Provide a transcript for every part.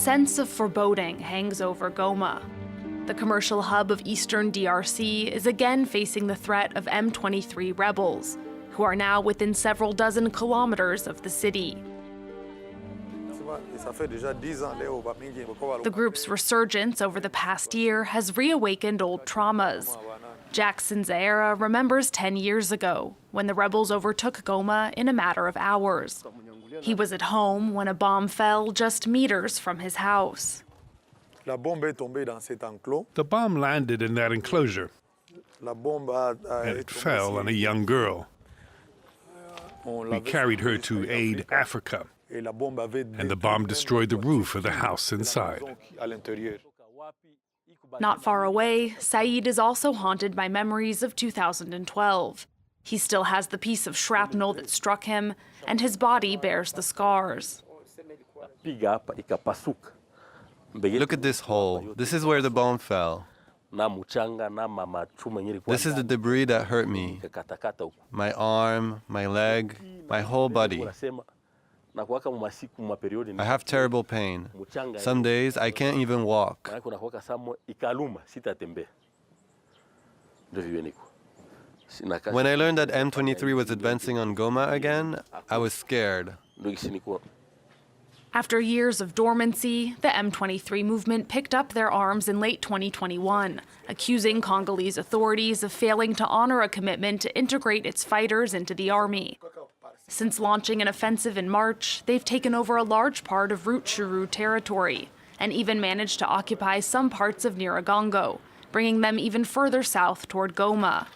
sense of foreboding hangs over Goma. The commercial hub of eastern DRC is again facing the threat of M23 rebels, who are now within several dozen kilometers of the city. The group's resurgence over the past year has reawakened old traumas. Jackson Zaera remembers 10 years ago, when the rebels overtook Goma in a matter of hours. He was at home when a bomb fell just meters from his house. The bomb landed in that enclosure, and it fell on a young girl. We carried her to Aid Africa, and the bomb destroyed the roof of the house inside. Not far away, Saeed is also haunted by memories of 2012. He still has the piece of shrapnel that struck him, and his body bears the scars. Look at this hole. This is where the bomb fell. This is the debris that hurt me. My arm, my leg, my whole body. I have terrible pain. Some days I can't even walk. When I learned that M23 was advancing on Goma again, I was scared. After years of dormancy, the M23 movement picked up their arms in late 2021, accusing Congolese authorities of failing to honor a commitment to integrate its fighters into the army. Since launching an offensive in March, they've taken over a large part of Rutshuru territory and even managed to occupy some parts of Nyiragongo, bringing them even further south toward Goma.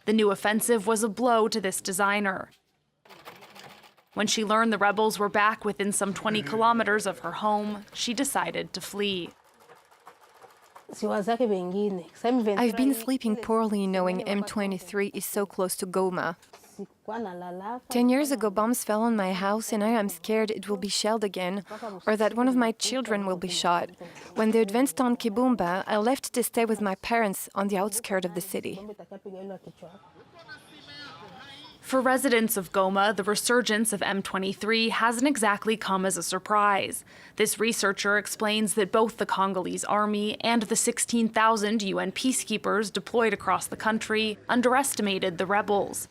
The new offensive was a blow to this designer. When she learned the rebels were back within some 20 kilometers of her home, she decided to flee. I've been sleeping poorly knowing M23 is so close to Goma. 10 years ago, bombs fell on my house, and I am scared it will be shelled again, or that one of my children will be shot. When they advanced on Kibumba, I left to stay with my parents on the outskirts of the city. For residents of Goma, the resurgence of M23 hasn't exactly come as a surprise. This researcher explains that both the Congolese army and the 16,000 UN peacekeepers deployed across the country underestimated the rebels.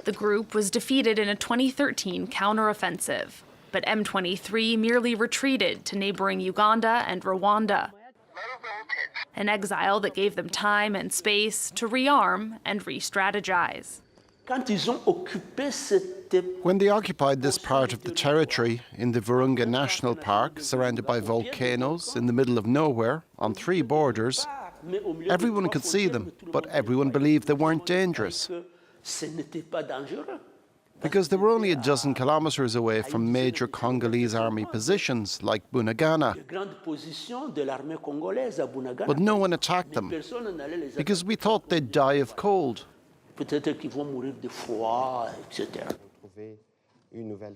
The group was defeated in a 2013 counteroffensive, but M23 merely retreated to neighboring Uganda and Rwanda, an exile that gave them time and space to rearm and re-strategize. When they occupied this part of the territory in the Virunga National Park, surrounded by volcanoes in the middle of nowhere, on 3 borders, everyone could see them, but everyone believed they weren't dangerous. Because they were only a dozen kilometers away from major Congolese army positions like Bunagana. But no one attacked them, because we thought they'd die of cold.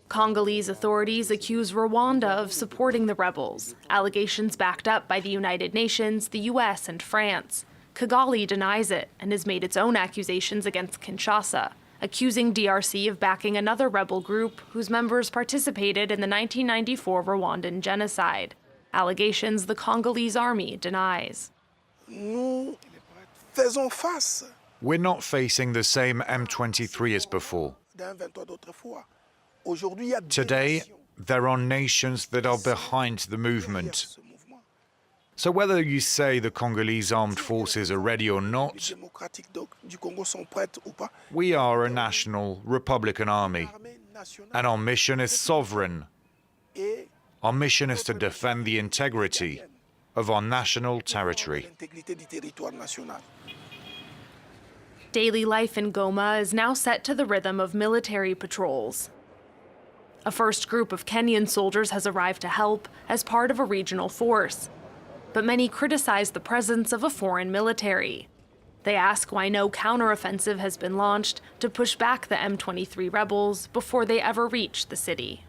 Congolese authorities accuse Rwanda of supporting the rebels, allegations backed up by the United Nations, the US, and France. Kigali denies it and has made its own accusations against Kinshasa, accusing DRC of backing another rebel group whose members participated in the 1994 Rwandan genocide, allegations the Congolese army denies. We're not facing the same M23 as before. Today, there are nations that are behind the movement. So whether you say the Congolese armed forces are ready or not, we are a national Republican army, and our mission is sovereign. Our mission is to defend the integrity of our national territory. Daily life in Goma is now set to the rhythm of military patrols. A first group of Kenyan soldiers has arrived to help as part of a regional force, but many criticize the presence of a foreign military. They ask why no counteroffensive has been launched to push back the M23 rebels before they ever reach the city.